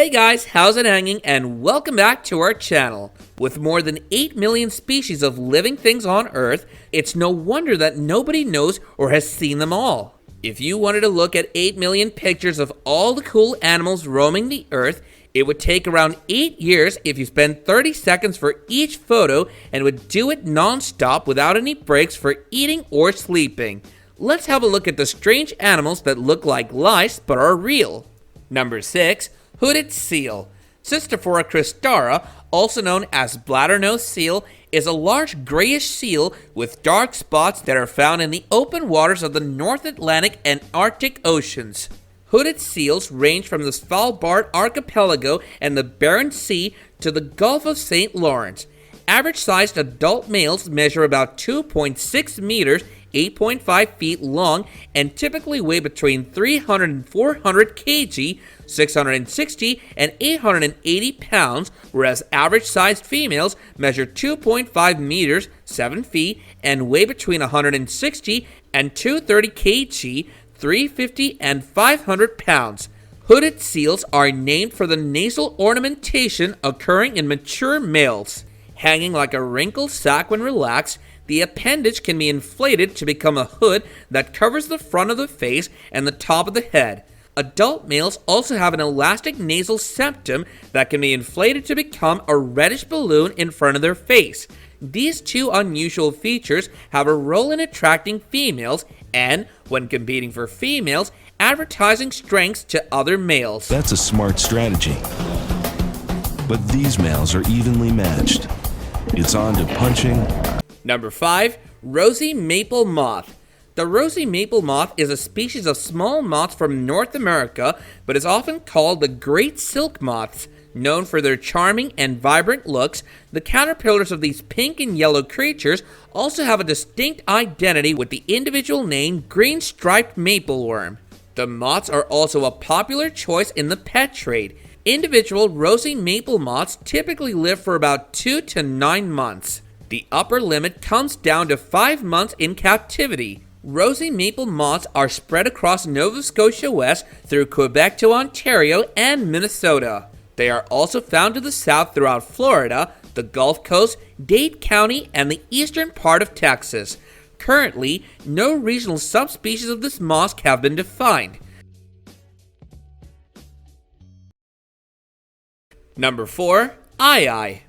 Hey guys, how's it hanging, and welcome back to our channel. With more than 8 million species of living things on Earth, it's no wonder that nobody knows or has seen them all. If you wanted to look at 8 million pictures of all the cool animals roaming the Earth, it would take around 8 years if you spend 30 seconds for each photo and would do it non-stop without any breaks for eating or sleeping. Let's have a look at the strange animals that look like lice but are real. Number 6. Hooded seal. Cystophora cristara, also known as bladdernose seal, is a large grayish seal with dark spots that are found in the open waters of the North Atlantic and Arctic Oceans. Hooded seals range from the Svalbard archipelago and the Barents Sea to the Gulf of St. Lawrence. Average-sized adult males measure about 2.6 meters, 8.5 feet long, and typically weigh between 300 and 400 kg, 660 and 880 pounds, whereas average-sized females measure 2.5 meters, 7 feet, and weigh between 160 and 230 kg, 350 and 500 pounds. Hooded seals are named for the nasal ornamentation occurring in mature males. Hanging like a wrinkled sac when relaxed, the appendage can be inflated to become a hood that covers the front of the face and the top of the head. Adult males also have an elastic nasal septum that can be inflated to become a reddish balloon in front of their face. These two unusual features have a role in attracting females and, when competing for females, advertising strengths to other males. That's a smart strategy. But these males are evenly matched. It's on to punching. Number 5. Rosy maple moth. The rosy maple moth is a species of small moths from North America, but is often called the great silk moths. Known for their charming and vibrant looks, the caterpillars of these pink and yellow creatures also have a distinct identity with the individual name green striped mapleworm. The moths are also a popular choice in the pet trade. Individual rosy maple moths typically live for about 2 to 9 months. The upper limit comes down to 5 months in captivity. Rosy maple moths are spread across Nova Scotia west through Quebec to Ontario and Minnesota. They are also found to the south throughout Florida, the Gulf Coast, Dade County, and the eastern part of Texas. Currently, no regional subspecies of this moth have been defined. Number 4. Ii.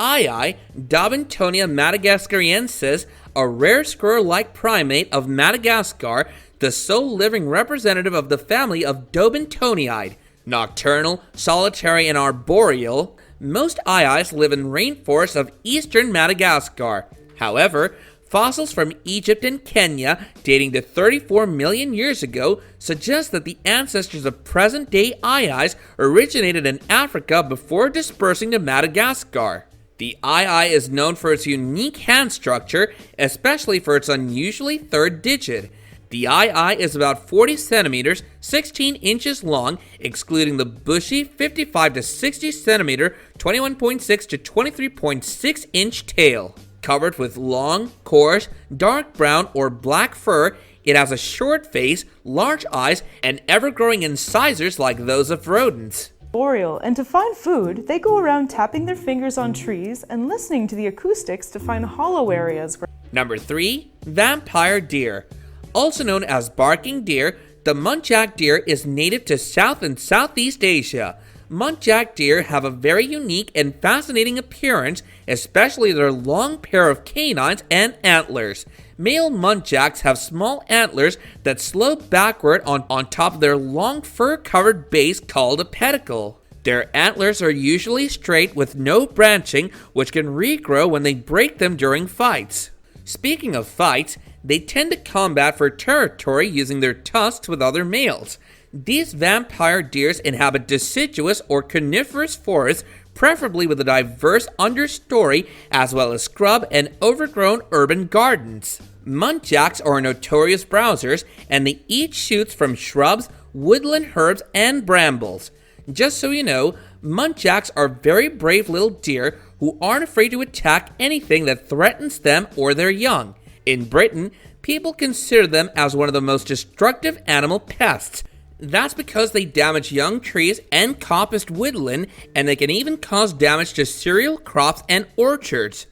Ii, Dobintonia madagascariensis, a rare squirrel-like primate of Madagascar, the sole living representative of the family of Dobintoniidae. Nocturnal, solitary, and arboreal, most iis live in rainforests of eastern Madagascar. However, fossils from Egypt and Kenya, dating to 34 million years ago, suggest that the ancestors of present-day iis originated in Africa before dispersing to Madagascar. The ii is known for its unique hand structure, especially for its unusually third digit. The ii is about 40 centimeters, 16 inches long, excluding the bushy 55 to 60 centimeter, 21.6 to 23.6 inch tail. Covered with long, coarse, dark brown or black fur, it has a short face, large eyes, and ever-growing incisors like those of rodents. Boreal, and to find food, they go around tapping their fingers on trees and listening to the acoustics to find hollow areas. Number 3. Vampire deer. Also known as barking deer, the muntjac deer is native to South and Southeast Asia. Muntjac deer have a very unique and fascinating appearance, especially their long pair of canines and antlers. Male muntjacs have small antlers that slope backward on top of their long fur-covered base called a pedicle. Their antlers are usually straight with no branching, which can regrow when they break them during fights. Speaking of fights, they tend to combat for territory using their tusks with other males. These vampire deers inhabit deciduous or coniferous forests, preferably with a diverse understory, as well as scrub and overgrown urban gardens. Muntjacs are notorious browsers, and they eat shoots from shrubs, woodland herbs, and brambles. Just so you know, muntjacs are very brave little deer who aren't afraid to attack anything that threatens them or their young. In Britain, people consider them as one of the most destructive animal pests. That's because they damage young trees and coppiced woodland, and they can even cause damage to cereal crops and orchards.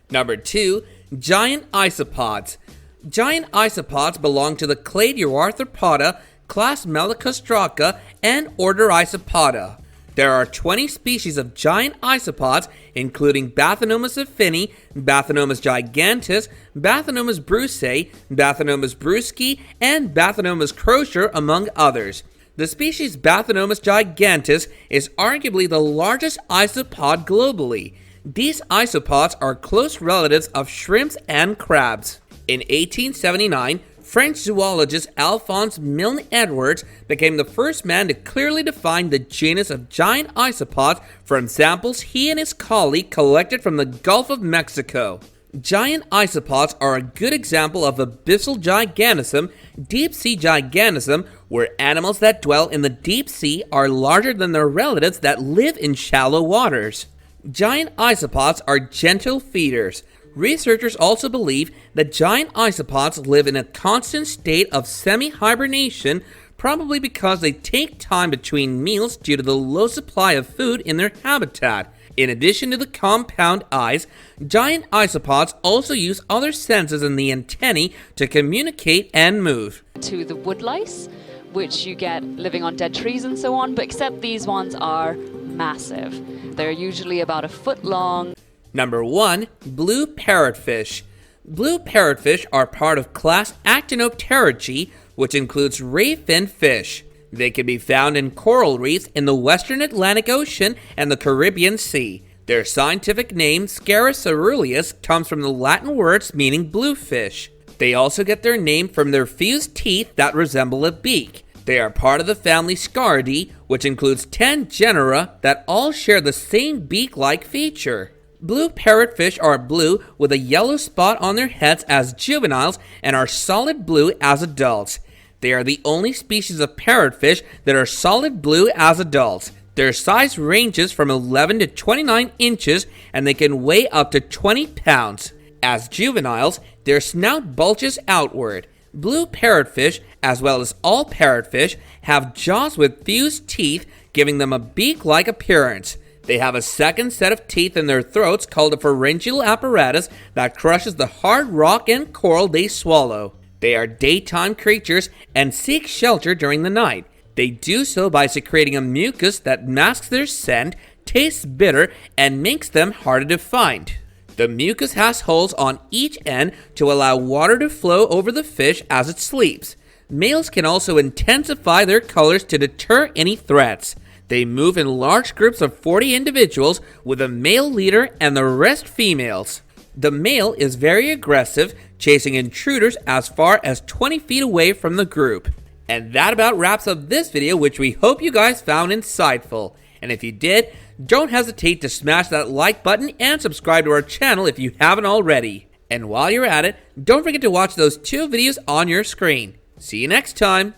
Number 2. Giant isopods. Giant isopods belong to the clade Euarthropoda, class Melicostraca, and order Isopoda. There are 20 species of giant isopods, including Bathynomus affini, Bathynomus gigantus, Bathynomus brucei, Bathynomus brusci, and Bathynomus crocier, among others. The species Bathynomus gigantus is arguably the largest isopod globally. These isopods are close relatives of shrimps and crabs. In 1879, French zoologist Alphonse Milne Edwards became the first man to clearly define the genus of giant isopods from samples he and his colleague collected from the Gulf of Mexico. Giant isopods are a good example of abyssal gigantism, deep sea gigantism, where animals that dwell in the deep sea are larger than their relatives that live in shallow waters. Giant isopods are gentle feeders. Researchers also believe that giant isopods live in a constant state of semi-hibernation, probably because they take time between meals due to the low supply of food in their habitat. In addition to the compound eyes, giant isopods also use other senses in the antennae to communicate and move. To the woodlice, which you get living on dead trees and so on, but except these ones are massive. They're usually about a foot long. Number 1. Blue parrotfish. Blue parrotfish are part of class Actinopterygii, which includes ray-finned fish. They can be found in coral reefs in the western Atlantic Ocean and the Caribbean Sea. Their scientific name, Scarus caeruleus, comes from the Latin words meaning blue fish. They also get their name from their fused teeth that resemble a beak. They are part of the family Scaridae, which includes 10 genera that all share the same beak-like feature. Blue parrotfish are blue with a yellow spot on their heads as juveniles and are solid blue as adults. They are the only species of parrotfish that are solid blue as adults. Their size ranges from 11 to 29 inches and they can weigh up to 20 pounds. As juveniles, their snout bulges outward. Blue parrotfish, as well as all parrotfish, have jaws with fused teeth, giving them a beak-like appearance. They have a second set of teeth in their throats called a pharyngeal apparatus that crushes the hard rock and coral they swallow. They are daytime creatures and seek shelter during the night. They do so by secreting a mucus that masks their scent, tastes bitter, and makes them harder to find. The mucus has holes on each end to allow water to flow over the fish as it sleeps. Males can also intensify their colors to deter any threats. They move in large groups of 40 individuals with a male leader and the rest females. The male is very aggressive, chasing intruders as far as 20 feet away from the group. And that about wraps up this video, which we hope you guys found insightful. And if you did, don't hesitate to smash that like button and subscribe to our channel if you haven't already. And while you're at it, don't forget to watch those 2 videos on your screen. See you next time.